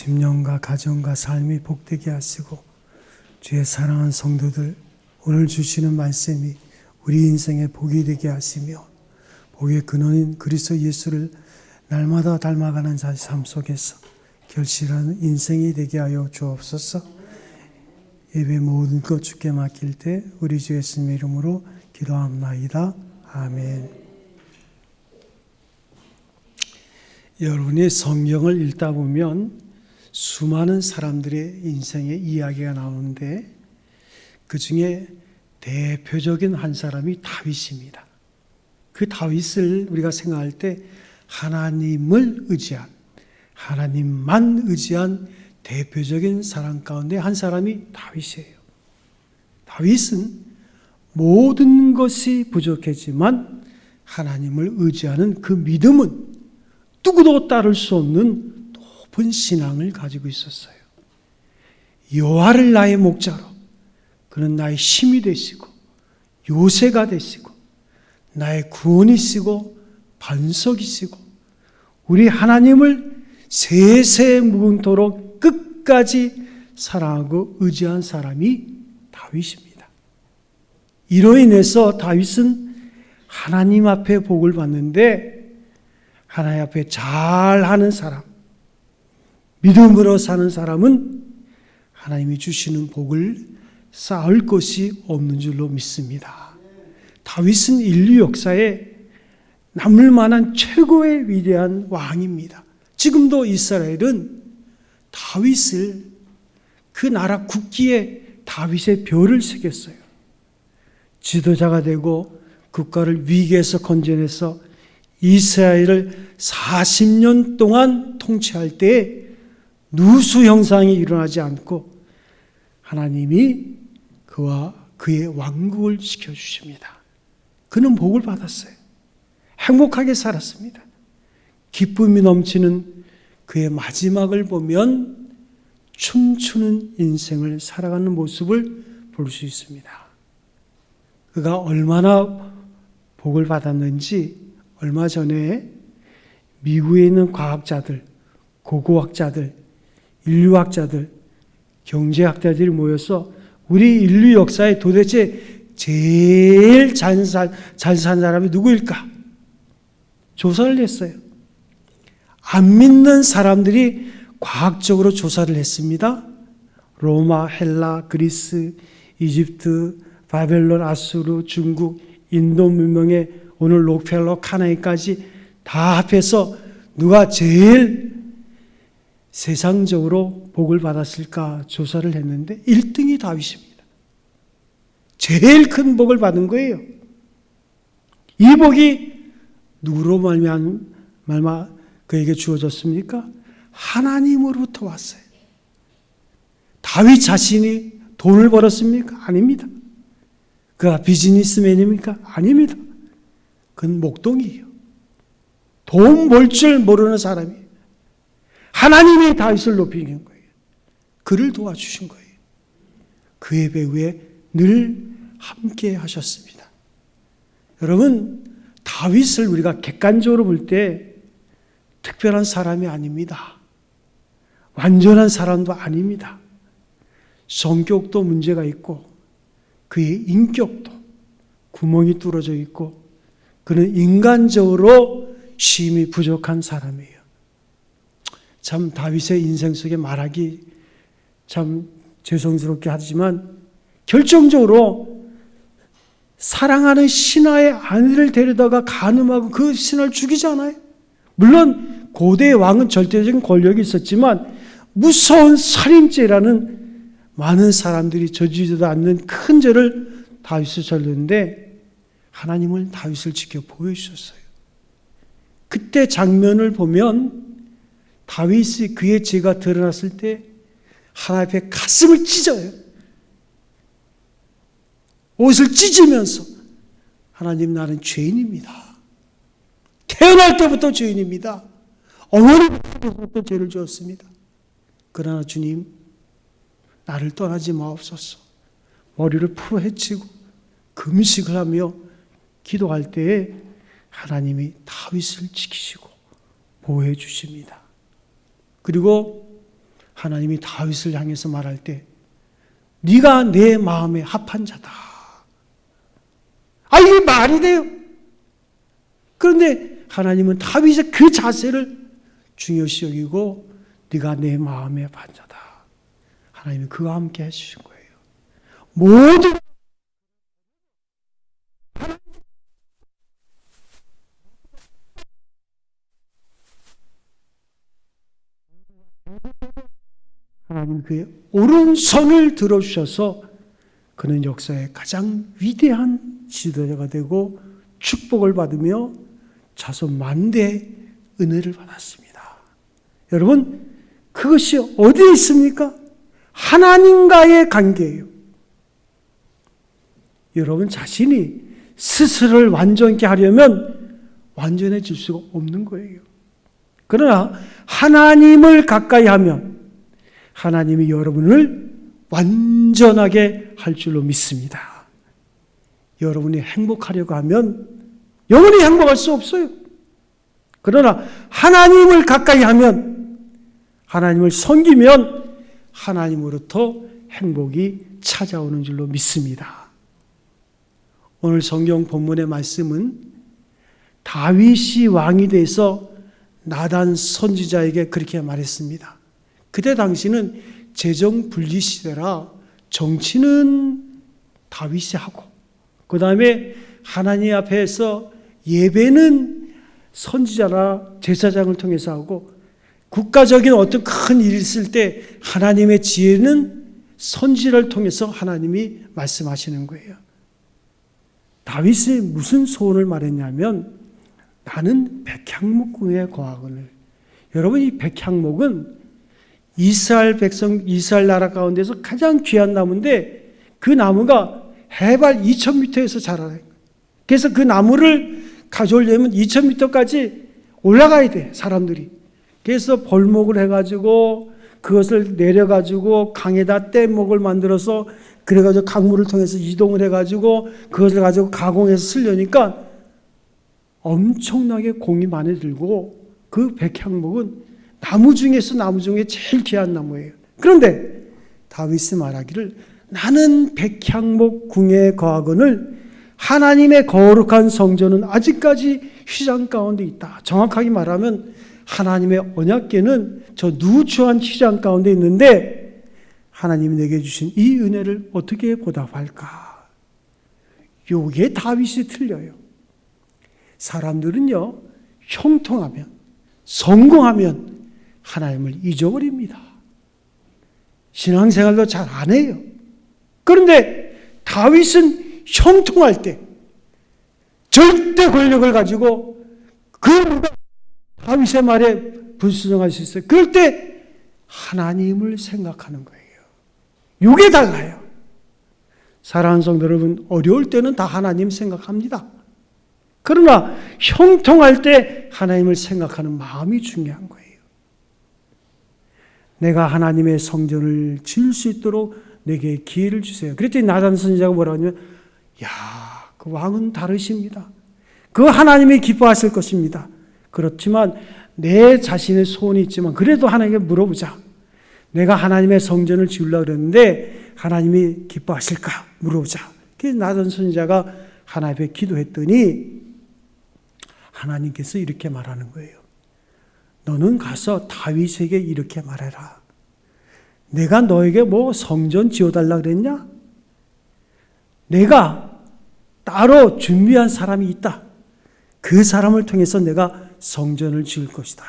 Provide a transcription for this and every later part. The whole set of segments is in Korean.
심령과 가정과 삶이 복되게 하시고, 주의 사랑하는 성도들, 오늘 주시는 말씀이 우리 인생의 복이 되게 하시며, 복의 근원인 그리스도 예수를 날마다 닮아가는 자의 삶 속에서 결실하는 인생이 되게 하여 주옵소서. 예배 모든 것 주께 맡길 때 우리 주 예수님의 이름으로 기도합나이다. 아멘. 여러분이 성경을 읽다 보면 수많은 사람들의 인생의 이야기가 나오는데, 그 중에 대표적인 한 사람이 다윗입니다. 그 다윗을 우리가 생각할 때 하나님을 의지한, 하나님만 의지한 대표적인 사람 가운데 한 사람이 다윗이에요. 다윗은 모든 것이 부족했지만 하나님을 의지하는 그 믿음은 누구도 따를 수 없는 높은 신앙을 가지고 있었어요. 여호와를 나의 목자로, 그는 나의 힘이 되시고 요새가 되시고 나의 구원이시고 반석이시고, 우리 하나님을 세세 무궁토록 끝까지 사랑하고 의지한 사람이 다윗입니다. 이로 인해서 다윗은 하나님 앞에 복을 받는데, 하나님 앞에 잘하는 사람, 믿음으로 사는 사람은 하나님이 주시는 복을 쌓을 것이 없는 줄로 믿습니다. 다윗은 인류 역사에 남을 만한 최고의 위대한 왕입니다. 지금도 이스라엘은 다윗을, 그 나라 국기에 다윗의 별을 새겼어요. 지도자가 되고 국가를 위기에서 건져내서 이스라엘을 40년 동안 통치할 때에 누수 형상이 일어나지 않고 하나님이 그와 그의 왕국을 지켜주십니다. 그는 복을 받았어요. 행복하게 살았습니다. 기쁨이 넘치는 그의 마지막을 보면 춤추는 인생을 살아가는 모습을 볼 수 있습니다. 그가 얼마나 복을 받았는지 얼마 전에 미국에 있는 과학자들, 고고학자들, 인류학자들, 경제학자들이 모여서 우리 인류 역사에 도대체 제일 잘 산 사람이 누구일까? 조사를 했어요. 안 믿는 사람들이 과학적으로 조사를 했습니다. 로마, 헬라, 그리스, 이집트, 바벨론, 아수르, 중국, 인도 문명의 오늘 록펠러, 카나이까지 다 합해서 누가 제일 세상적으로 복을 받았을까 조사를 했는데 1등이 다윗입니다. 제일 큰 복을 받은 거예요. 이 복이 누구로 말미암아 그에게 주어졌습니까? 하나님으로부터 왔어요. 다윗 자신이 돈을 벌었습니까? 아닙니다. 그가 비즈니스맨입니까? 아닙니다. 그건 목동이에요. 돈 벌 줄 모르는 사람이에요. 하나님이 다윗을 높이는 거예요. 그를 도와주신 거예요. 그의 배후에 늘 함께 하셨습니다. 여러분, 다윗을 우리가 객관적으로 볼 때 특별한 사람이 아닙니다. 완전한 사람도 아닙니다. 성격도 문제가 있고 그의 인격도 구멍이 뚫어져 있고 그는 인간적으로 힘이 부족한 사람이에요. 참 다윗의 인생 속에 말하기 참 죄송스럽게 하지만 결정적으로 사랑하는 신하의 아내를 데려다가 간음하고 그 신하를 죽이잖아요. 물론 고대의 왕은 절대적인 권력이 있었지만 무서운 살인죄라는 많은 사람들이 저지르지도 않는 큰 죄를 다윗이 저질렀는데 하나님은 다윗을 지켜 보여주셨어요. 그때 장면을 보면 다윗이 그의 죄가 드러났을 때 하나님 앞에 가슴을 찢어요. 옷을 찢으면서 하나님, 나는 죄인입니다. 태어날 때부터 죄인입니다. 어머니부터 죄를 지었습니다. 그러나 주님, 나를 떠나지 마옵소서. 머리를 풀어 헤치고 금식을 하며 기도할 때에 하나님이 다윗을 지키시고 보호해 주십니다. 그리고 하나님이 다윗을 향해서 말할 때 네가 내 마음에 합한 자다. 이게 말이 돼요? 그런데 하나님은 다윗의 그 자세를 중요시 여기고 네가 내 마음에 합한 자다. 하나님이 그와 함께 해주신 거예요. 모든 하나님 그의 오른손을 들어주셔서 그는 역사의 가장 위대한 지도자가 되고 축복을 받으며 자손 만대의 은혜를 받았습니다. 여러분, 그것이 어디에 있습니까? 하나님과의 관계예요. 여러분 자신이 스스로를 완전케 하려면 완전해질 수가 없는 거예요. 그러나 하나님을 가까이 하면 하나님이 여러분을 완전하게 할 줄로 믿습니다. 여러분이 행복하려고 하면 영원히 행복할 수 없어요. 그러나 하나님을 가까이 하면, 하나님을 섬기면 하나님으로부터 행복이 찾아오는 줄로 믿습니다. 오늘 성경 본문의 말씀은 다윗이 왕이 돼서 나단 선지자에게 그렇게 말했습니다. 그때 당시는 재정 분리 시대라 정치는 다윗이 하고, 그 다음에 하나님 앞에서 예배는 선지자나 제사장을 통해서 하고, 국가적인 어떤 큰 일이 있을 때 하나님의 지혜는 선지자를 통해서 하나님이 말씀하시는 거예요. 다윗이 무슨 소원을 말했냐면 나는 백향목궁에 거하거늘. 여러분, 이 백향목은 이스라엘 백성, 이스라엘 나라 가운데서 가장 귀한 나무인데 그 나무가 해발 2000m에서 자라요. 그래서 그 나무를 가져오려면 2000m까지 올라가야 돼, 사람들이. 그래서 벌목을 해가지고 그것을 내려가지고 강에다 뗏목을 만들어서 그래가지고 강물을 통해서 이동을 해가지고 그것을 가지고 가공해서 쓰려니까 엄청나게 공이 많이 들고, 그 백향목은 나무 중에 제일 귀한 나무예요. 그런데 다윗이 말하기를 나는 백향목 궁에 거하거늘 하나님의 거룩한 성전은 아직까지 휘장 가운데 있다. 정확하게 말하면 하나님의 언약궤는 저 누추한 휘장 가운데 있는데 하나님이 내게 주신 이 은혜를 어떻게 보답할까? 요게 다윗이 틀려요. 사람들은요, 형통하면, 성공하면 하나님을 잊어버립니다. 신앙생활도 잘 안 해요. 그런데 다윗은 형통할 때 절대 권력을 가지고 그 누가 다윗의 말에 불순종할 수 있어요. 그럴 때 하나님을 생각하는 거예요. 이게 달라요. 사랑하는 성도 여러분, 어려울 때는 다 하나님 생각합니다. 그러나 형통할 때 하나님을 생각하는 마음이 중요한 거예요. 내가 하나님의 성전을 지을 수 있도록 내게 기회를 주세요. 그랬더니 나단 선지자가 뭐라고 하냐면, 그 왕은 다르십니다. 그 하나님이 기뻐하실 것입니다. 그렇지만 내 자신의 소원이 있지만 그래도 하나님께 물어보자. 내가 하나님의 성전을 지으려고 그랬는데 하나님이 기뻐하실까? 물어보자. 그래서 나단 선지자가 하나님께 기도했더니 하나님께서 이렇게 말하는 거예요. 너는 가서 다윗에게 이렇게 말해라. 내가 너에게 뭐 성전 지어달라 그랬냐? 내가 따로 준비한 사람이 있다. 그 사람을 통해서 내가 성전을 지을 것이다.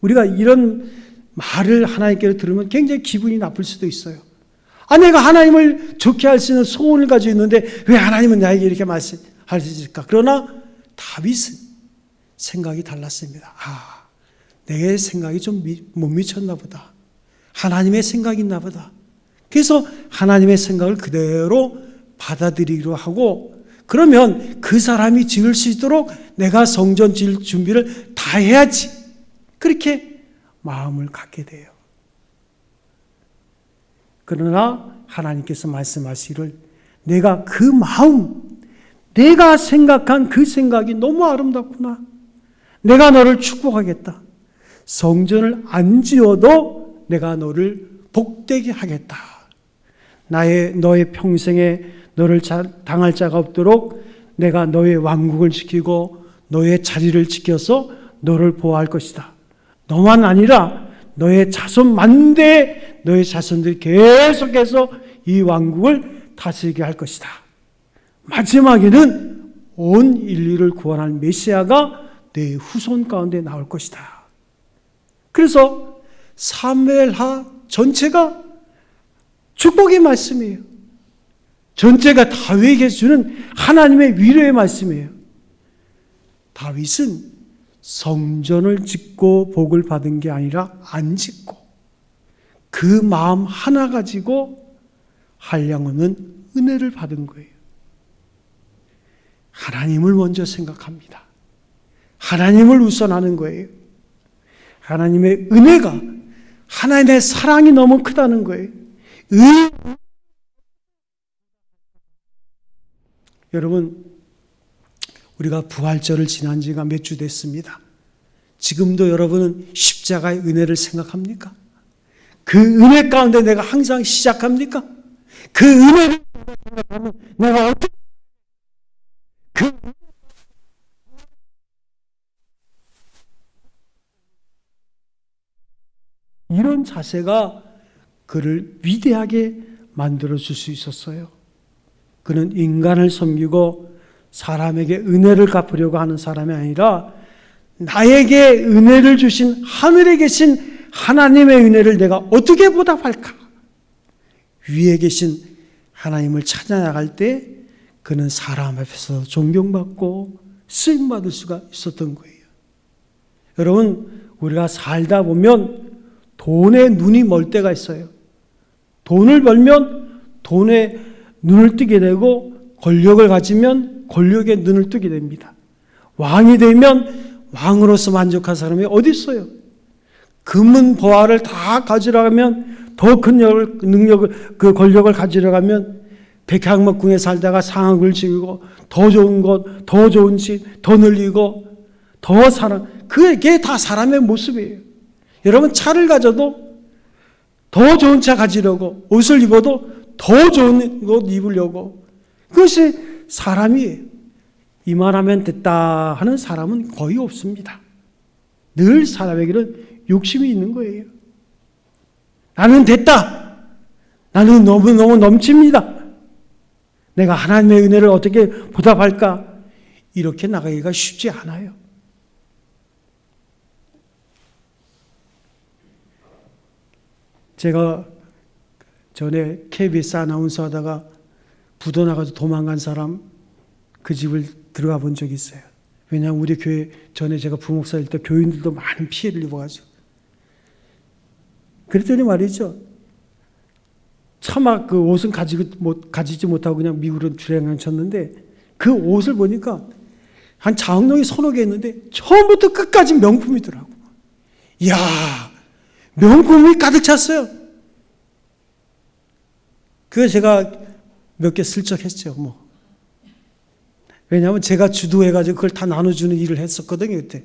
우리가 이런 말을 하나님께 들으면 굉장히 기분이 나쁠 수도 있어요. 내가 하나님을 좋게 할 수 있는 소원을 가지고 있는데 왜 하나님은 나에게 이렇게 말씀하실까? 그러나 다윗은 생각이 달랐습니다. 내 생각이 좀 못 미쳤나 보다. 하나님의 생각이 있나 보다. 그래서 하나님의 생각을 그대로 받아들이기로 하고, 그러면 그 사람이 지을 수 있도록 내가 성전 지을 준비를 다 해야지. 그렇게 마음을 갖게 돼요. 그러나 하나님께서 말씀하시기를 내가 그 마음, 내가 생각한 그 생각이 너무 아름답구나. 내가 너를 축복하겠다. 성전을 안 지어도 내가 너를 복되게 하겠다. 너의 평생에 너를 당할 자가 없도록 내가 너의 왕국을 지키고 너의 자리를 지켜서 너를 보호할 것이다. 너만 아니라 너의 자손 만대, 너의 자손들이 계속해서 이 왕국을 다스리게 할 것이다. 마지막에는 온 인류를 구원할 메시아가 내 후손 가운데 나올 것이다. 그래서 사무엘하 전체가 축복의 말씀이에요. 전체가 다윗에게 주는 하나님의 위로의 말씀이에요. 다윗은 성전을 짓고 복을 받은 게 아니라 안 짓고 그 마음 하나 가지고 한량없는 은혜를 받은 거예요. 하나님을 먼저 생각합니다. 하나님을 우선하는 거예요. 하나님의 은혜가, 하나님의 사랑이 너무 크다는 거예요. 여러분, 우리가 부활절을 지난 지가 몇 주 됐습니다. 지금도 여러분은 십자가의 은혜를 생각합니까? 그 은혜 가운데 내가 항상 시작합니까? 그 은혜를 생각하면 내가 어떻게 이런 자세가 그를 위대하게 만들어줄 수 있었어요. 그는 인간을 섬기고 사람에게 은혜를 갚으려고 하는 사람이 아니라 나에게 은혜를 주신 하늘에 계신 하나님의 은혜를 내가 어떻게 보답할까? 위에 계신 하나님을 찾아 나갈 때 그는 사람 앞에서 존경받고 쓰임받을 수가 있었던 거예요. 여러분, 우리가 살다 보면 돈에 눈이 멀 때가 있어요. 돈을 벌면 돈에 눈을 뜨게 되고 권력을 가지면 권력에 눈을 뜨게 됩니다. 왕이 되면 왕으로서 만족한 사람이 어디 있어요? 금은 보화를 다 가지러 가면 더 큰 능력을 그 권력을 가지러 가면 백향목궁에 살다가 상학을 지고 더 좋은 것, 더 좋은 집, 더 늘리고 더 사랑, 그게 다 사람의 모습이에요. 여러분, 차를 가져도 더 좋은 차 가지려고, 옷을 입어도 더 좋은 옷 입으려고, 그것이 사람이에요. 이만하면 됐다 하는 사람은 거의 없습니다. 늘 사람에게는 욕심이 있는 거예요. 나는 됐다. 나는 너무너무 넘칩니다. 내가 하나님의 은혜를 어떻게 보답할까? 이렇게 나가기가 쉽지 않아요. 제가 전에 KBS 아나운서 하다가 부도 나가서 도망간 사람 그 집을 들어가 본 적이 있어요. 왜냐하면 우리 교회 전에 제가 부목사일 때 교인들도 많은 피해를 입어가지고. 그랬더니 말이죠. 차마 그 옷은 가지지 못하고 그냥 미국으로 주행을 쳤는데 그 옷을 보니까 한 자흥동이 서너 개 있는데 처음부터 끝까지 명품이더라고. 이야, 명품이 가득 찼어요. 그래서 제가 몇 개 슬쩍 했죠, 뭐. 왜냐하면 제가 주도해가지고 그걸 다 나눠주는 일을 했었거든요, 그때.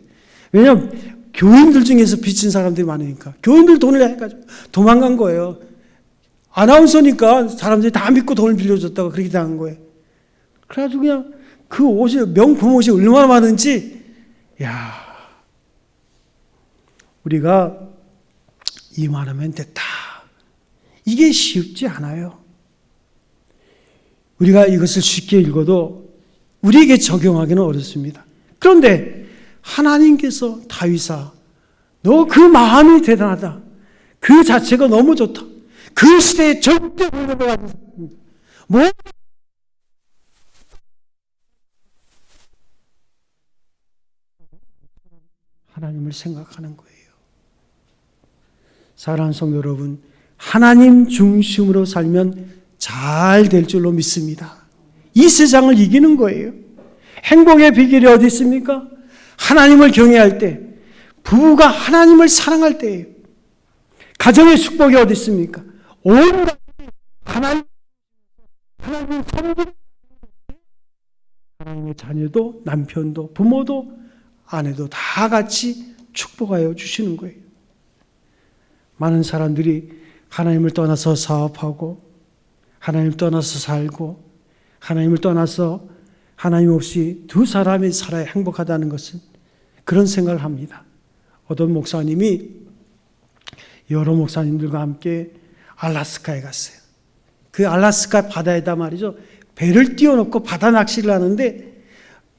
왜냐하면 교인들 중에서 빚진 사람들이 많으니까. 교인들 돈을 해가지고 도망간 거예요. 아나운서니까 사람들이 다 믿고 돈을 빌려줬다고 그렇게 당한 거예요. 그래가지고 그냥 그 옷이, 명품 옷이 얼마나 많은지, 야, 우리가 이만하면 됐다. 이게 쉽지 않아요. 우리가 이것을 쉽게 읽어도 우리에게 적용하기는 어렵습니다. 그런데 하나님께서 다윗아, 너 그 마음이 대단하다. 그 자체가 너무 좋다. 그 시대에 절대 권력을 가진 사람입니다. 뭐? 하나님을 생각하는 거예요. 사랑하는 성도 여러분, 하나님 중심으로 살면 잘 될 줄로 믿습니다. 이 세상을 이기는 거예요. 행복의 비결이 어디 있습니까? 하나님을 경외할 때, 부부가 하나님을 사랑할 때예요. 가정의 축복이 어디 있습니까? 온 하나님을 섬기는, 하나님의 자녀도, 남편도, 부모도, 아내도 다 같이 축복하여 주시는 거예요. 많은 사람들이 하나님을 떠나서 사업하고 하나님을 떠나서 살고 하나님을 떠나서 하나님 없이 두 사람이 살아야 행복하다는 것은 그런 생각을 합니다. 어떤 목사님이 여러 목사님들과 함께 알래스카에 갔어요. 그 알래스카 바다에다 말이죠, 배를 띄워놓고 바다 낚시를 하는데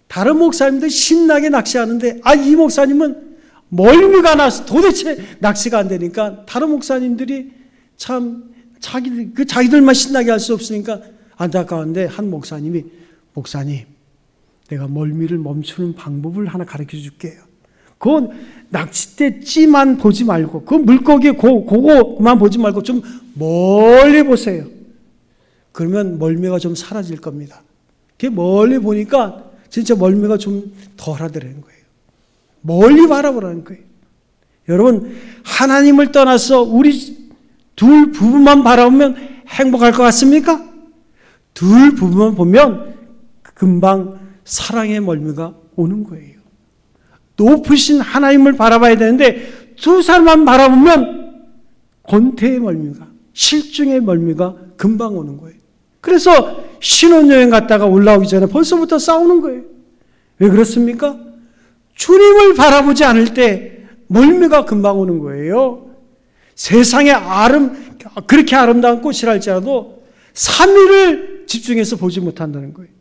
다른 목사님들 신나게 낚시하는데 이 목사님은 멀미가 나서 도대체 낚시가 안 되니까 다른 목사님들이 참 자기들만 신나게 할 수 없으니까 안타까운데 한 목사님이 목사님 내가 멀미를 멈추는 방법을 하나 가르쳐 줄게요. 그건 낚싯대 찌만 보지 말고 그 물고기 그거만 보지 말고 좀 멀리 보세요. 그러면 멀미가 좀 사라질 겁니다. 그게 멀리 보니까 진짜 멀미가 좀 덜하더라는 거예요. 멀리 바라보라는 거예요. 여러분 하나님을 떠나서 우리 둘 부부만 바라보면 행복할 것 같습니까? 둘 부부만 보면 금방 사랑의 멀미가 오는 거예요. 높으신 하나님을 바라봐야 되는데 두 사람만 바라보면 권태의 멀미가, 실증의 멀미가 금방 오는 거예요. 그래서 신혼여행 갔다가 올라오기 전에 벌써부터 싸우는 거예요. 왜 그렇습니까? 주님을 바라보지 않을 때 멀미가 금방 오는 거예요. 세상에 그렇게 아름다운 꽃이라 할지라도 3일을 집중해서 보지 못한다는 거예요.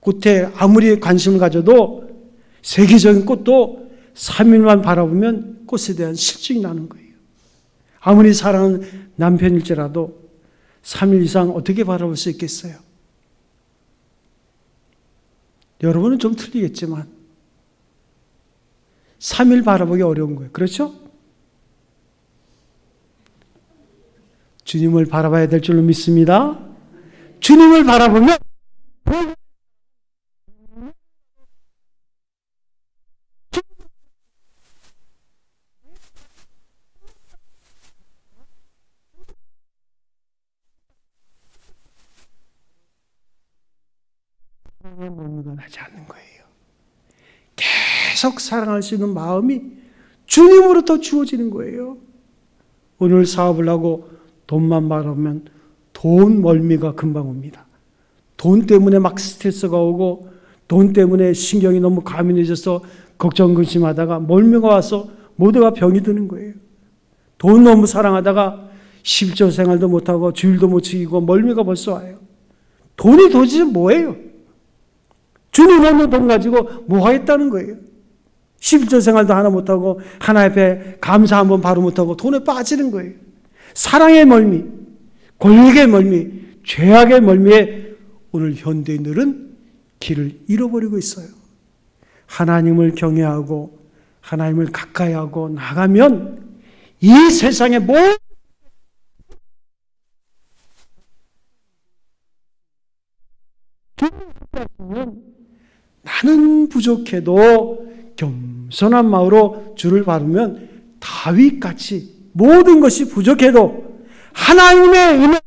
꽃에 아무리 관심을 가져도 세계적인 꽃도 3일만 바라보면 꽃에 대한 실증이 나는 거예요. 아무리 사랑하는 남편일지라도 3일 이상 어떻게 바라볼 수 있겠어요? 여러분은 좀 틀리겠지만 3일 바라보기 어려운 거예요. 그렇죠? 주님을 바라봐야 될 줄로 믿습니다. 주님을 바라보면 사랑의 멀미가 나지 않는 거예요. 계속 사랑할 수 있는 마음이 주님으로부터 주어지는 거예요. 오늘 사업을 하고 돈만 바라보면 돈 멀미가 금방 옵니다. 돈 때문에 막 스트레스가 오고 돈 때문에 신경이 너무 가민해져서 걱정 근심하다가 멀미가 와서 모두가 병이 드는 거예요. 돈 너무 사랑하다가 실조 생활도 못하고 주일도 못 지키고 멀미가 벌써 와요. 돈이 도대체 뭐예요? 주님 없는 돈 가지고 뭐 하겠다는 거예요? 11조 생활도 하나 못하고 하나 앞에 감사 한번 바로 못하고 돈에 빠지는 거예요. 사랑의 멀미, 권력의 멀미, 죄악의 멀미에 오늘 현대인들은 길을 잃어버리고 있어요. 하나님을 경외하고 하나님을 가까이 하고 나가면 이 세상의 모든 나는 부족해도 겸손한 마음으로 주를 바르면 다윗같이 모든 것이 부족해도 하나님의 은혜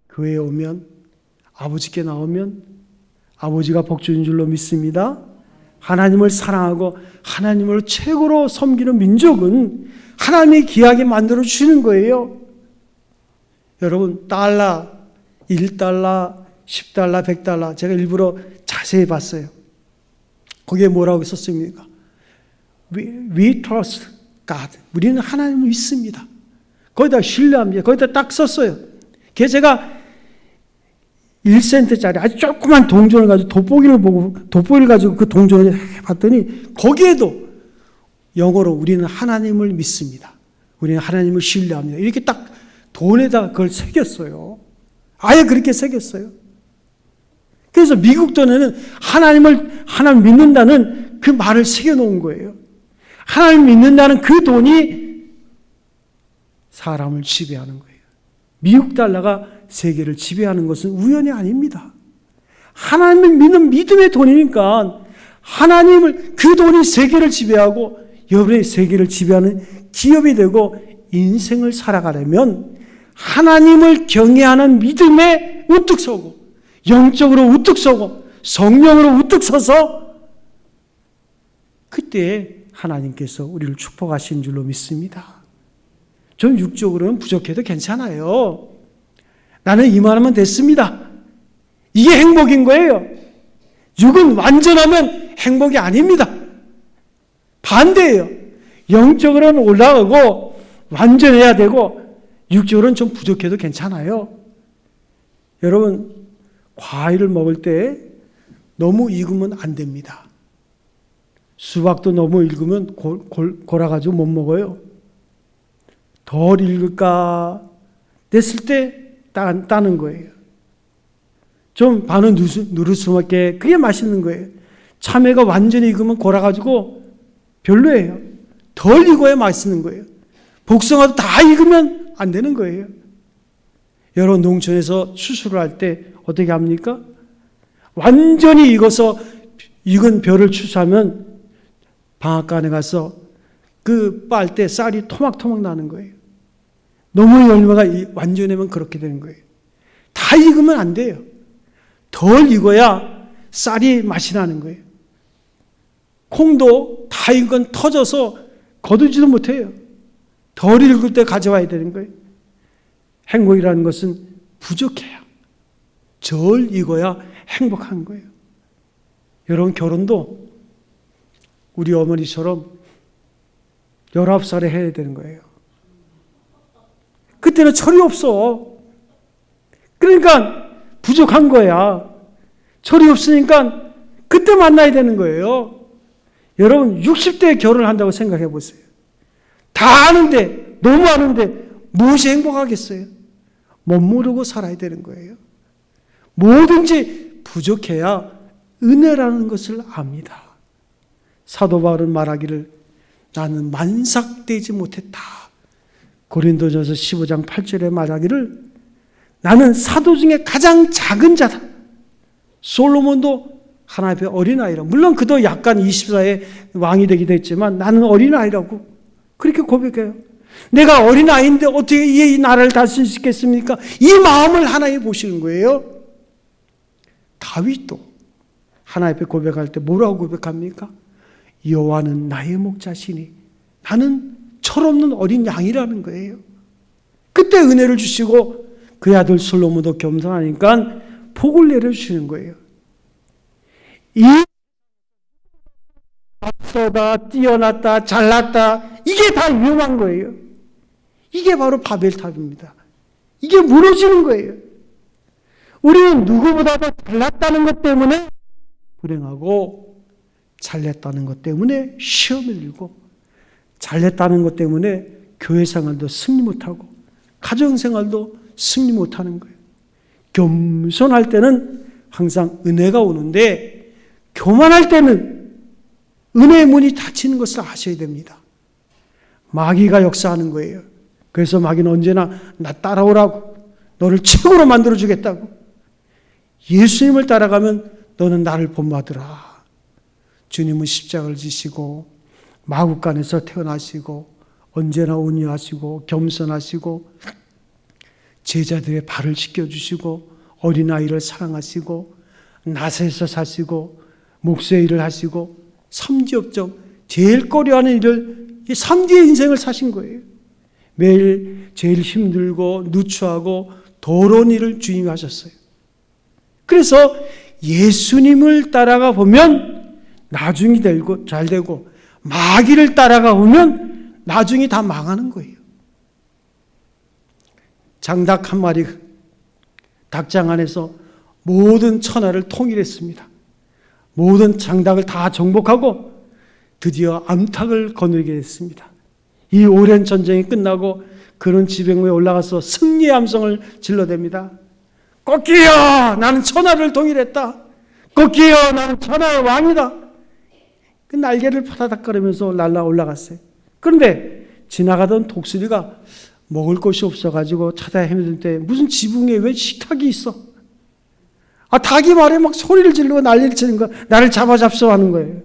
교회에 오면 아버지께 나오면 아버지가 복 주는 줄로 믿습니다. 하나님을 사랑하고 하나님을 최고로 섬기는 민족은 하나님이 귀하게 만들어 주시는 거예요. 여러분 달러, 1달러, 10달러, 100달러 제가 일부러 자세히 봤어요. 거기에 뭐라고 썼습니까? We trust God. 우리는 하나님을 믿습니다. 거기다 신뢰합니다. 거기다 딱 썼어요. 그게 제가 1센트짜리 아주 조그만 동전을 가지고 돋보기를 가지고 그 동전을 봤더니 거기에도 영어로 우리는 하나님을 믿습니다. 우리는 하나님을 신뢰합니다. 이렇게 딱 돈에다가 그걸 새겼어요. 아예 그렇게 새겼어요. 그래서 미국 돈에는 하나님 믿는다는 그 말을 새겨놓은 거예요. 하나님 믿는다는 그 돈이 사람을 지배하는 거예요. 미국 달러가 세계를 지배하는 것은 우연이 아닙니다. 하나님을 믿는 믿음의 돈이니까 하나님을 그 돈이 세계를 지배하고 여러분의 세계를 지배하는 기업이 되고 인생을 살아가려면 하나님을 경외하는 믿음에 우뚝 서고 영적으로 우뚝 서고 성령으로 우뚝 서서 그때 하나님께서 우리를 축복하신 줄로 믿습니다. 좀 육적으로는 부족해도 괜찮아요. 나는 이만하면 됐습니다. 이게 행복인 거예요. 육은 완전하면 행복이 아닙니다. 반대예요. 영적으로는 올라가고 완전해야 되고 육적으로는 좀 부족해도 괜찮아요. 여러분, 과일을 먹을 때 너무 익으면 안 됩니다. 수박도 너무 익으면 골아가지고 못 먹어요. 덜 익을까 됐을 때 따는 거예요. 좀 반은 누르스럽게 그게 맛있는 거예요. 참외가 완전히 익으면 골아가지고 별로예요. 덜 익어야 맛있는 거예요. 복숭아도 다 익으면 안 되는 거예요. 여러분, 농촌에서 추수를 할 때 어떻게 합니까? 완전히 익어서 익은 벼를 추수하면 방앗간에 가서 그 빨 때 쌀이 토막토막 나는 거예요. 너무 열매가 완전하면 그렇게 되는 거예요. 다 익으면 안 돼요. 덜 익어야 쌀이 맛이 나는 거예요. 콩도 다 익은 건 터져서 거두지도 못해요. 덜 익을 때 가져와야 되는 거예요. 행복이라는 것은 부족해요. 덜 익어야 행복한 거예요. 여러분, 결혼도 우리 어머니처럼 19살에 해야 되는 거예요. 그때는 철이 없어. 그러니까 부족한 거야. 철이 없으니까 그때 만나야 되는 거예요. 여러분, 60대에 결혼을 한다고 생각해 보세요. 다 아는데, 너무 아는데 무엇이 행복하겠어요? 못 모르고 살아야 되는 거예요. 뭐든지 부족해야 은혜라는 것을 압니다. 사도 바울은 말하기를 나는 만삭되지 못했다. 고린도전서 15장 8절에 말하기를 나는 사도 중에 가장 작은 자다. 솔로몬도 하나님 앞에 어린아이라. 물론 그도 약간 24에 왕이 되기도 했지만 나는 어린아이라고 그렇게 고백해요. 내가 어린아이인데 어떻게 이 나라를 다스릴 수 있겠습니까? 이 마음을 하나님 보시는 거예요. 다윗도 하나님 앞에 고백할 때 뭐라고 고백합니까? 여호와는 나의 목자시니 나는 철없는 어린 양이라는 거예요. 그때 은혜를 주시고 그의 아들 솔로몬도 겸손하니까 복을 내려주시는 거예요. 이 앞서다, 뛰어났다, 잘났다, 이게 다 위험한 거예요. 이게 바로 바벨탑입니다. 이게 무너지는 거예요. 우리는 누구보다도 잘났다는 것 때문에 불행하고, 잘났다는 것 때문에 시험에 들고, 잘났다는 것 때문에 교회 생활도 승리 못하고 가정 생활도 승리 못하는 거예요. 겸손할 때는 항상 은혜가 오는데 교만할 때는 은혜의 문이 닫히는 것을 아셔야 됩니다. 마귀가 역사하는 거예요. 그래서 마귀는 언제나 나 따라오라고, 너를 최고로 만들어주겠다고. 예수님을 따라가면 너는 나를 본받으라. 주님은 십자가를 지시고 마국간에서 태어나시고 언제나 온유하시고 겸손하시고 제자들의 발을 씻겨주시고 어린아이를 사랑하시고 나사에서 사시고 목수의 일을 하시고 삼지역적 제일 꺼려하는 일을, 이 3D의 인생을 사신 거예요. 매일 제일 힘들고 누추하고 더러운 일을 주님이 하셨어요. 그래서 예수님을 따라가 보면 나중이 되고 잘 되고, 마귀를 따라가 보면 나중에 다 망하는 거예요. 장닭 한 마리 닭장 안에서 모든 천하를 통일했습니다. 모든 장닭을 다 정복하고 드디어 암탉을 거느리게 됐습니다. 이 오랜 전쟁이 끝나고 그런 지병에 올라가서 승리의 함성을 질러댑니다. 꽃기여, 나는 천하를 통일했다. 꽃기여, 나는 천하의 왕이다. 그 날개를 파다닥거리면서 날라 올라갔어요. 그런데 지나가던 독수리가 먹을 것이 없어가지고 찾아 헤매들 때 무슨 지붕에 왜 식탁이 있어? 닭이 말에 막 소리를 지르고 난리를 치는 거, 나를 잡아잡소 하는 거예요.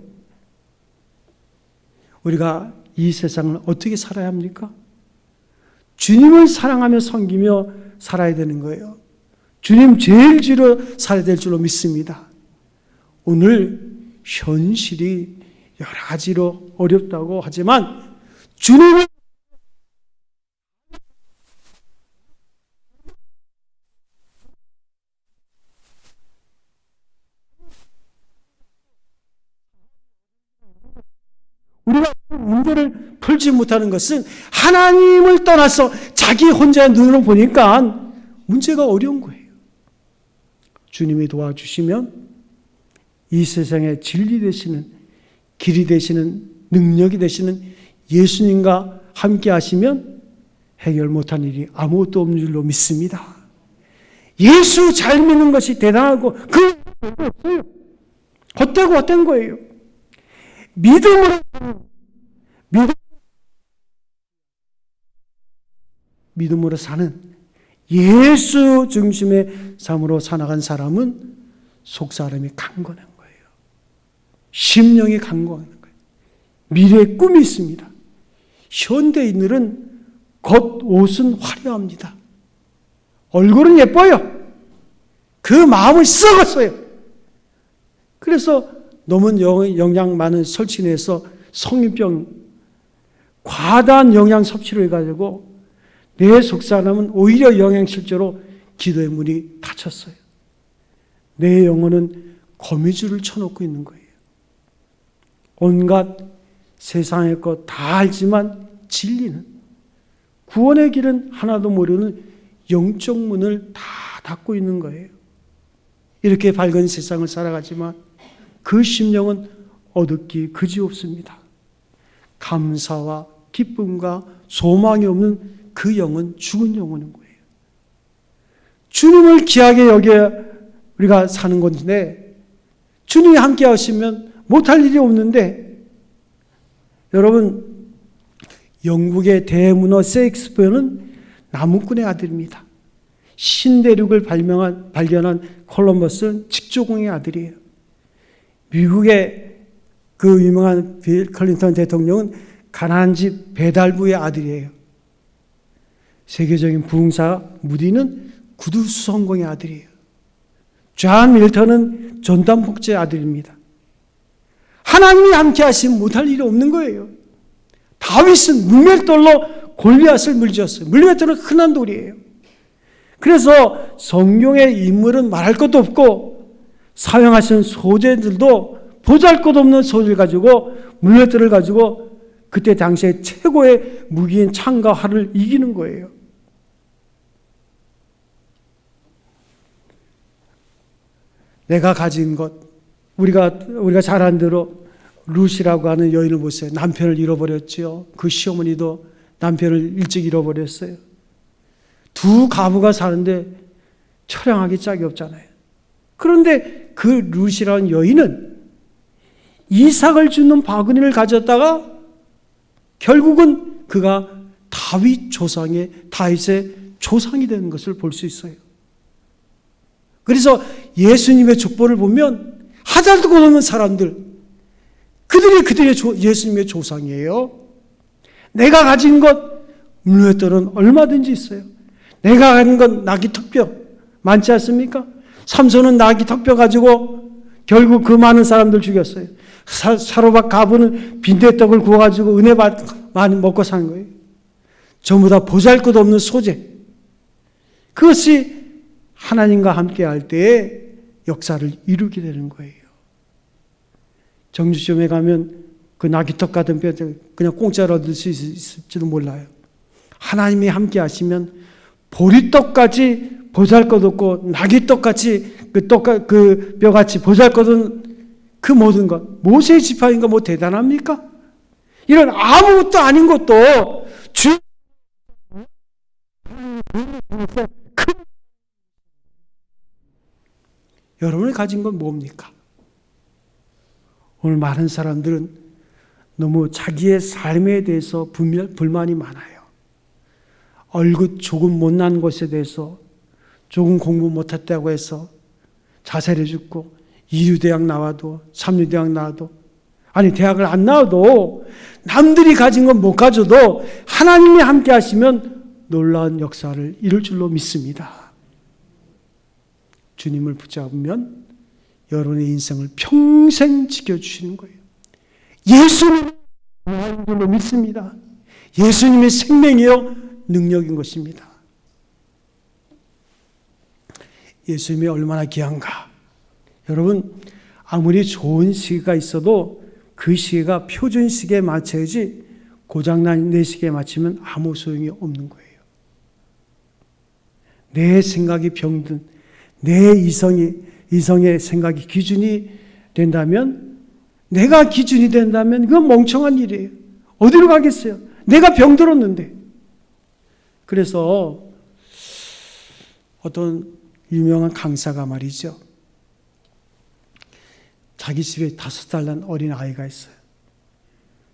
우리가 이 세상을 어떻게 살아야 합니까? 주님을 사랑하며 섬기며 살아야 되는 거예요. 주님 제일 뒤로 살아야 될 줄로 믿습니다. 오늘 현실이 여러 가지로 어렵다고 하지만 주님을 우리가 문제를 풀지 못하는 것은 하나님을 떠나서 자기 혼자의 눈으로 보니까 문제가 어려운 거예요. 주님이 도와주시면 이 세상의 진리 되시는, 길이 되시는, 능력이 되시는 예수님과 함께 하시면 해결 못한 일이 아무것도 없는 줄로 믿습니다. 예수 잘 믿는 것이 대단하고 그 없어요. 헛되고 헛된 거예요. 믿음으로 사는 예수 중심의 삶으로 살아간 사람은 속사람이 강건한 거예요. 심령이 강건한 거예요. 미래의 꿈이 있습니다. 현대인들은 겉옷은 화려합니다. 얼굴은 예뻐요. 그 마음을 썩었어요. 그래서 너무 영양 많은 설치내에서 성인병, 과다한 영양 섭취를 해가지고 내 속사람은 오히려 영양실조로 기도의 문이 닫혔어요. 내 영혼은 거미줄을 쳐놓고 있는 거예요. 온갖 세상의 것 다 알지만 진리는, 구원의 길은 하나도 모르는 영적 문을 다 닫고 있는 거예요. 이렇게 밝은 세상을 살아가지만 그 심령은 어둡기 그지없습니다. 감사와 기쁨과 소망이 없는 그 영은 죽은 영혼인 거예요. 주님을 귀하게 여겨 우리가 사는 건데, 주님이 함께 하시면 못할 일이 없는데, 여러분, 영국의 대문어 셰익스피어는 나무꾼의 아들입니다. 신대륙을 발견한 콜럼버스는 직조공의 아들이에요. 미국의 그 유명한 빌 클린턴 대통령은 가난한 집 배달부의 아들이에요. 세계적인 부흥사 무디는 구두수성공의 아들이에요. 존 밀턴은 전담복제의 아들입니다. 하나님이 함께 하시면 못할 일이 없는 거예요. 다윗은 물맷돌로 골리앗을 물리쳤어요. 물맷돌은 흔한 돌이에요. 그래서 성경의 인물은 말할 것도 없고 사용하시는 소재들도 보잘것없는 소재를 가지고 물맷돌을 가지고 그때 당시에 최고의 무기인 창과 활을 이기는 거예요. 내가 가진 것, 우리가 잘 아는 대로 루시라고 하는 여인을 보세요. 남편을 잃어버렸죠. 그 시어머니도 남편을 일찍 잃어버렸어요. 두 가부가 사는데 처량하기 짝이 없잖아요. 그런데 그 루시라는 여인은 이삭을 주는 바구니를 가졌다가 결국은 그가 다윗의 조상이 되는 것을 볼 수 있어요. 그래서 예수님의 족보를 보면 하잘도 못하는 사람들, 그들이 예수님의 조상이에요. 내가 가진 것, 물맷돌은 얼마든지 있어요. 내가 가진 건 나귀 턱뼈 많지 않습니까? 삼손은 나귀 턱뼈 가지고 결국 그 많은 사람들 죽였어요. 사로박 가부는 빈대떡을 구워가지고 은혜 많이 먹고 사는 거예요. 전부 다 보잘것없는 소재. 그것이 하나님과 함께 할 때에 역사를 이루게 되는 거예요. 정주점에 가면 그 나귀떡 같은 뼈 그냥 공짜로 얻을 수 있을지도 몰라요. 하나님이 함께 하시면 보리떡같이 보잘것없고 나귀떡같이 그 뼈같이 보잘것없는 그 모든 것, 모세의 지팡이가 뭐 대단합니까? 이런 아무것도 아닌 것도 여러분이 가진 건 뭡니까? 오늘 많은 사람들은 너무 자기의 삶에 대해서 불만이 많아요. 얼굴 조금 못난 것에 대해서 조금 공부 못했다고 해서 자살해 죽고 이류대학 나와도 삼류대학 나와도 아니 대학을 안 나와도 남들이 가진 건 못 가져도 하나님이 함께 하시면 놀라운 역사를 이룰 줄로 믿습니다. 주님을 붙잡으면 여러분의 인생을 평생 지켜주시는 거예요. 예수님을 구하는 줄로 믿습니다. 예수님의 생명이요 능력인 것입니다. 예수님이 얼마나 귀한가. 여러분, 아무리 좋은 시계가 있어도 그 시계가 표준 시계에 맞춰야지 고장난 내 시계에 맞추면 아무 소용이 없는 거예요. 내 생각이 병든, 내 이성의 생각이 기준이 된다면, 내가 기준이 된다면 그건 멍청한 일이에요. 어디로 가겠어요? 내가 병들었는데. 그래서 어떤 유명한 강사가 말이죠. 자기 집에 5살 난 어린 아이가 있어요.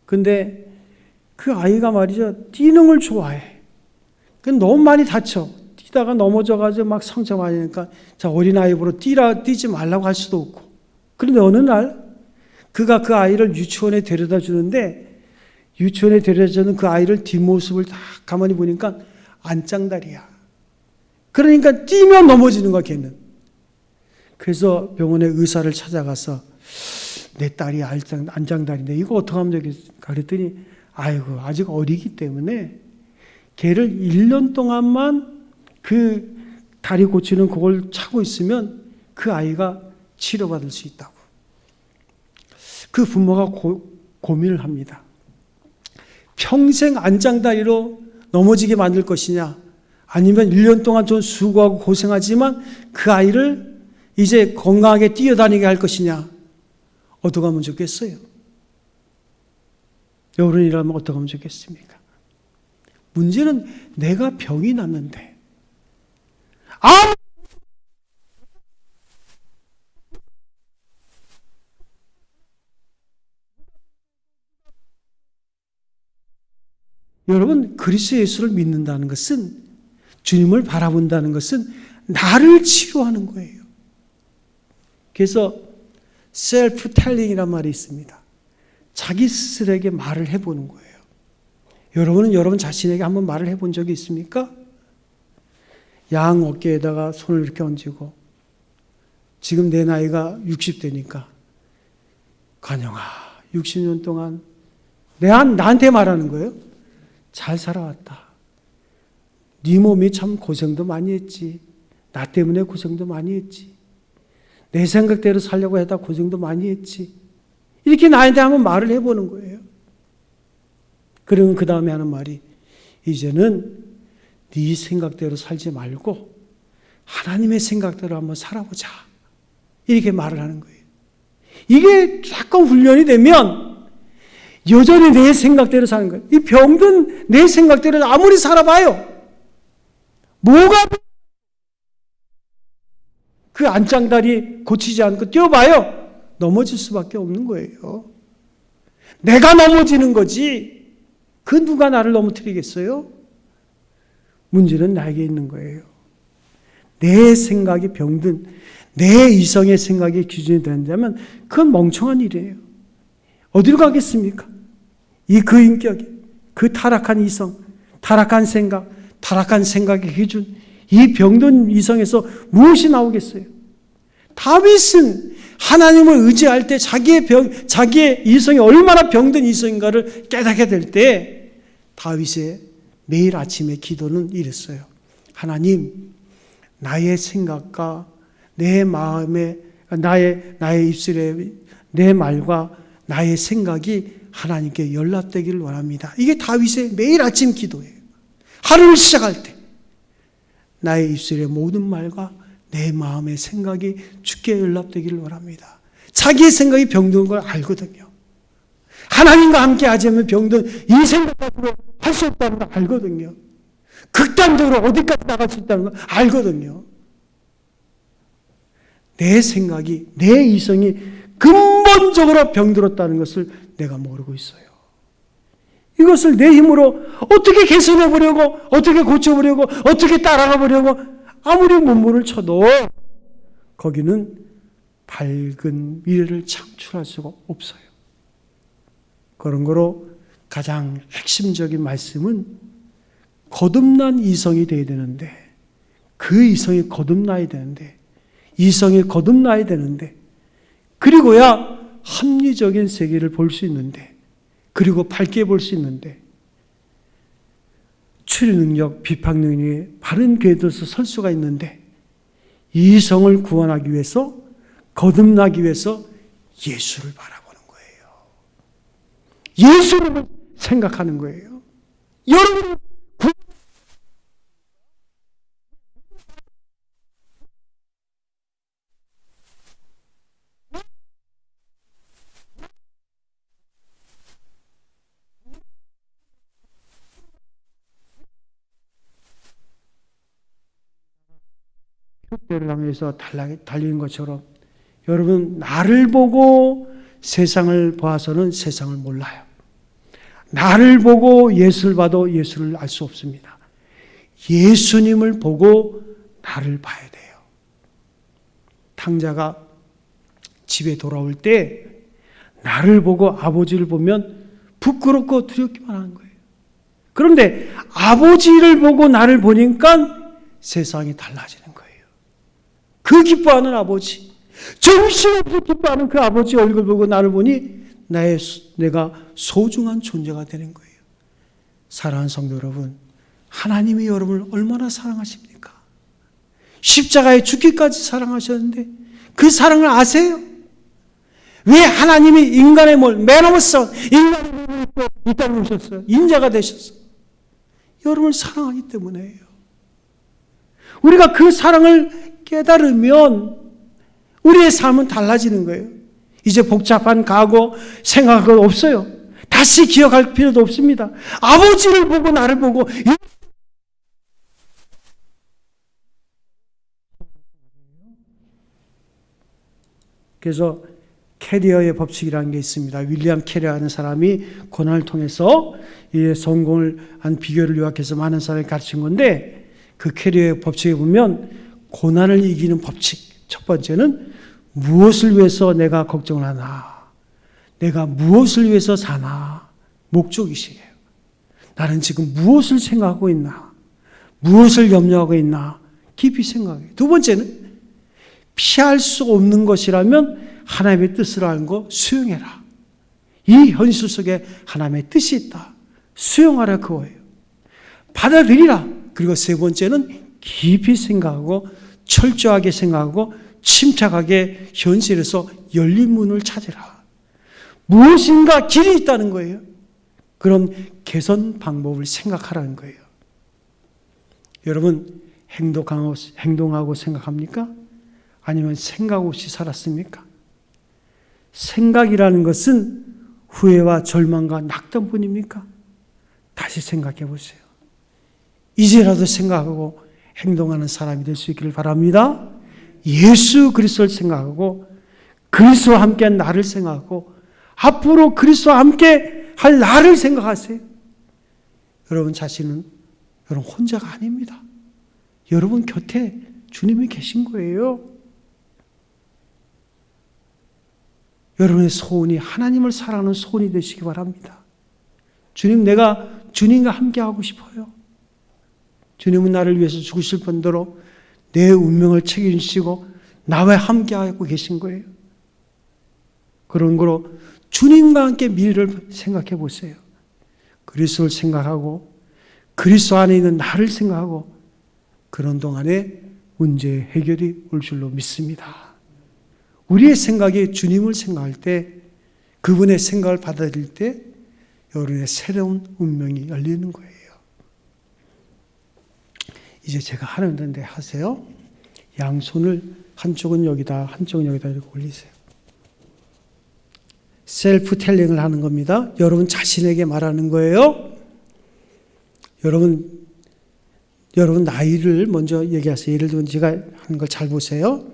근데 그 아이가 말이죠. 뛰는 걸 좋아해. 근데 너무 많이 다쳐. 뛰다가 넘어져가지고 막 상처 많이 나니까 자, 어린아이로 뛰지 말라고 할 수도 없고. 그런데 어느 날 그가 그 아이를 유치원에 데려다 주는데 유치원에 데려다 주는 그 아이를 뒷모습을 딱 가만히 보니까 안짱다리야. 그러니까 뛰면 넘어지는 거야, 걔는. 그래서 병원에 의사를 찾아가서 내 딸이 안짱다리인데 이거 어떻게 하면 되겠을까 그랬더니 아이고 아직 어리기 때문에 걔를 1년 동안만 그 다리 고치는 그걸 차고 있으면 그 아이가 치료받을 수 있다고. 그 부모가 고민을 합니다. 평생 안짱다리로 넘어지게 만들 것이냐 아니면 1년 동안 좀 수고하고 고생하지만 그 아이를 이제 건강하게 뛰어다니게 할 것이냐. 어떻게 하면 좋겠어요? 여러분이라면 어떻게 하면 좋겠습니까? 문제는 내가 병이 났는데 여러분, 그리스도 예수를 믿는다는 것은, 주님을 바라본다는 것은 나를 치료하는 거예요. 그래서 셀프 텔링이란 말이 있습니다. 자기 스스로에게 말을 해보는 거예요. 여러분은 여러분 자신에게 한번 말을 해본 적이 있습니까? 양 어깨에다가 손을 이렇게 얹고 지금 내 나이가 60대니까 간영아 60년 동안 나한테 말하는 거예요. 잘 살아왔다. 네 몸이 참 고생도 많이 했지. 나 때문에 고생도 많이 했지. 내 생각대로 살려고 하다 고생도 많이 했지. 이렇게 나한테 한번 말을 해보는 거예요. 그러면 그 다음에 하는 말이 이제는 네 생각대로 살지 말고 하나님의 생각대로 한번 살아보자. 이렇게 말을 하는 거예요. 이게 조금 훈련이 되면 여전히 내 생각대로 사는 거예요. 이 병든 내 생각대로 아무리 살아봐요. 뭐가 그 안짱다리 고치지 않고 뛰어봐요. 넘어질 수밖에 없는 거예요. 내가 넘어지는 거지. 그 누가 나를 넘어뜨리겠어요? 문제는 나에게 있는 거예요. 내 생각이 병든 내 이성의 생각이 기준이 된다면 그건 멍청한 일이에요. 어디로 가겠습니까? 그 인격이, 그 타락한 이성, 타락한 생각, 타락한 생각의 기준, 이 병든 이성에서 무엇이 나오겠어요? 다윗은 하나님을 의지할 때 자기의 이성이 얼마나 병든 이성인가를 깨닫게 될 때 다윗의 매일 아침의 기도는 이랬어요. 하나님, 나의 생각과 내 마음에 나의 입술에 내 말과 나의 생각이 하나님께 연락되기를 원합니다. 이게 다윗의 매일 아침 기도예요. 하루를 시작할 때 나의 입술의 모든 말과 내 마음의 생각이 주께 연락되기를 원합니다. 자기의 생각이 병든 걸 알거든요. 하나님과 함께 하지 않으면 병든 이 생각으로 할 수 없다는 걸 알거든요. 극단적으로 어디까지 나갈 수 있다는 걸 알거든요. 내 생각이, 내 이성이 근본적으로 병들었다는 것을 내가 모르고 있어요. 이것을 내 힘으로 어떻게 개선해 보려고, 어떻게 고쳐보려고, 어떻게 따라가 보려고 아무리 문물을 쳐도 거기는 밝은 미래를 창출할 수가 없어요. 그런 거로 가장 핵심적인 말씀은 거듭난 이성이 되어야 되는데 그 이성이 거듭나야 되는데 이성이 거듭나야 되는데, 그리고야 합리적인 세계를 볼 수 있는데, 그리고 밝게 볼 수 있는데, 추리 능력, 비판 능력이 바른 궤도에서 설 수가 있는데, 이성을 구원하기 위해서, 거듭나기 위해서 예수를 바라보는 거예요. 예수를 생각하는 거예요. 여러분, 표대를 향해서 달리는 것처럼 여러분, 나를 보고 세상을 봐서는 세상을 몰라요. 나를 보고 예수를 봐도 예수를 알 수 없습니다. 예수님을 보고 나를 봐야 돼요. 탕자가 집에 돌아올 때 나를 보고 아버지를 보면 부끄럽고 두렵기만 하는 거예요. 그런데 아버지를 보고 나를 보니까 세상이 달라지는 거예요. 그 기뻐하는 아버지, 정신없이 기뻐하는 그 아버지 얼굴 보고 나를 보니 내가 소중한 존재가 되는 거예요. 사랑하는 성도 여러분, 하나님이 여러분을 얼마나 사랑하십니까? 십자가에 죽기까지 사랑하셨는데 그 사랑을 아세요? 왜 하나님이 인간의 몸을 매너머서 인간의 몸을 입고 이 땅에 오셨어요? 인자가 되셨어요. 여러분을 사랑하기 때문에요. 우리가 그 사랑을 깨달으면 우리의 삶은 달라지는 거예요. 이제 복잡한 과거 생각은 없어요. 다시 기억할 필요도 없습니다. 아버지를 보고 나를 보고, 그래서 캐리어의 법칙이라는 게 있습니다. 윌리엄 캐리어라는 사람이 고난을 통해서 이 성공을 한 비결을 요약해서 많은 사람이 가르친 건데, 그 캐리어의 법칙에 보면 고난을 이기는 법칙, 첫 번째는 무엇을 위해서 내가 걱정을 하나, 내가 무엇을 위해서 사나, 목적의식이에요. 나는 지금 무엇을 생각하고 있나, 무엇을 염려하고 있나 깊이 생각해요. 두 번째는 피할 수 없는 것이라면 하나님의 뜻을 아는 거 수용해라. 이 현실 속에 하나님의 뜻이 있다. 수용하라, 그거예요. 받아들이라. 그리고 세 번째는 깊이 생각하고 철저하게 생각하고 침착하게 현실에서 열린 문을 찾으라. 무엇인가 길이 있다는 거예요. 그런 개선 방법을 생각하라는 거예요. 여러분, 행동하고 생각합니까? 아니면 생각 없이 살았습니까? 생각이라는 것은 후회와 절망과 낙담뿐입니까? 다시 생각해 보세요. 이제라도 생각하고 행동하는 사람이 될 수 있기를 바랍니다. 예수 그리스도를 생각하고 그리스도와 함께한 나를 생각하고 앞으로 그리스도와 함께 할 나를 생각하세요. 여러분 자신은 여러분 혼자가 아닙니다. 여러분 곁에 주님이 계신 거예요. 여러분의 소원이 하나님을 사랑하는 소원이 되시기 바랍니다. 주님, 내가 주님과 함께 하고 싶어요. 주님은 나를 위해서 죽으실 뿐더러 내 운명을 책임지시고 나와 함께 하고 계신 거예요. 그런 거로 주님과 함께 미래를 생각해 보세요. 그리스도를 생각하고 그리스도 안에 있는 나를 생각하고 그런 동안에 문제의 해결이 올 줄로 믿습니다. 우리의 생각이 주님을 생각할 때, 그분의 생각을 받아들일 때 여러분의 새로운 운명이 열리는 거예요. 이제 제가 하는데 하세요. 양손을 한쪽은 여기다, 한쪽은 여기다 이렇게 올리세요. 셀프 텔링을 하는 겁니다. 여러분 자신에게 말하는 거예요. 여러분 나이를 먼저 얘기하세요. 예를 들면 제가 하는 걸 잘 보세요.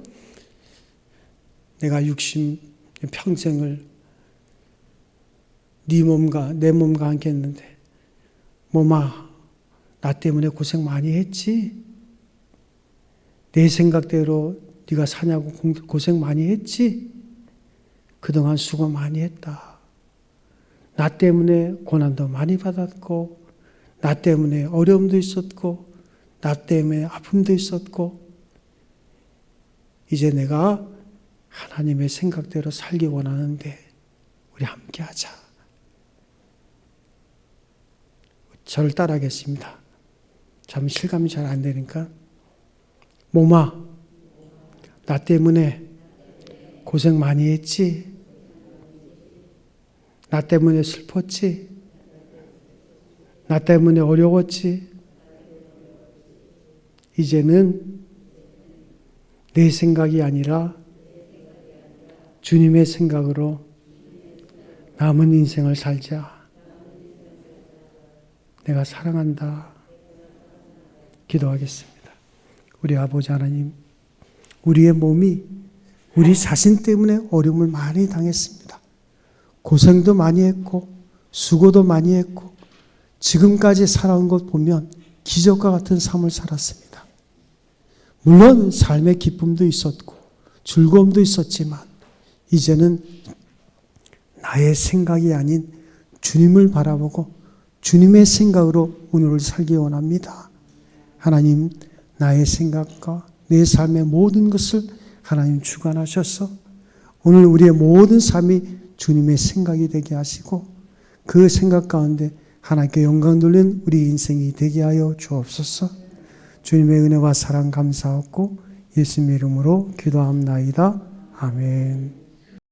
내가 60 평생을 네 몸과 내 몸과 함께 했는데 몸아, 나 때문에 고생 많이 했지? 내 생각대로 네가 사냐고 고생 많이 했지? 그동안 수고 많이 했다. 나 때문에 고난도 많이 받았고 나 때문에 어려움도 있었고 나 때문에 아픔도 있었고 이제 내가 하나님의 생각대로 살기 원하는데 우리 함께 하자. 저를 따라하겠습니다. 참 실감이 잘 안 되니까. 몸아, 나 때문에 고생 많이 했지? 나 때문에 슬펐지? 나 때문에 어려웠지? 이제는 내 생각이 아니라 주님의 생각으로 남은 인생을 살자. 내가 사랑한다. 기도하겠습니다. 우리 아버지 하나님, 우리의 몸이 우리 자신 때문에 어려움을 많이 당했습니다. 고생도 많이 했고 수고도 많이 했고 지금까지 살아온 것 보면 기적과 같은 삶을 살았습니다. 물론 삶의 기쁨도 있었고 즐거움도 있었지만 이제는 나의 생각이 아닌 주님을 바라보고 주님의 생각으로 오늘을 살기 원합니다. 하나님, 나의 생각과 내 삶의 모든 것을 하나님 주관하셔서 오늘 우리의 모든 삶이 주님의 생각이 되게 하시고 그 생각 가운데 하나님께 영광 돌리는 우리 인생이 되게 하여 주옵소서. 주님의 은혜와 사랑 감사하고 예수님의 이름으로 기도합나이다. 아멘.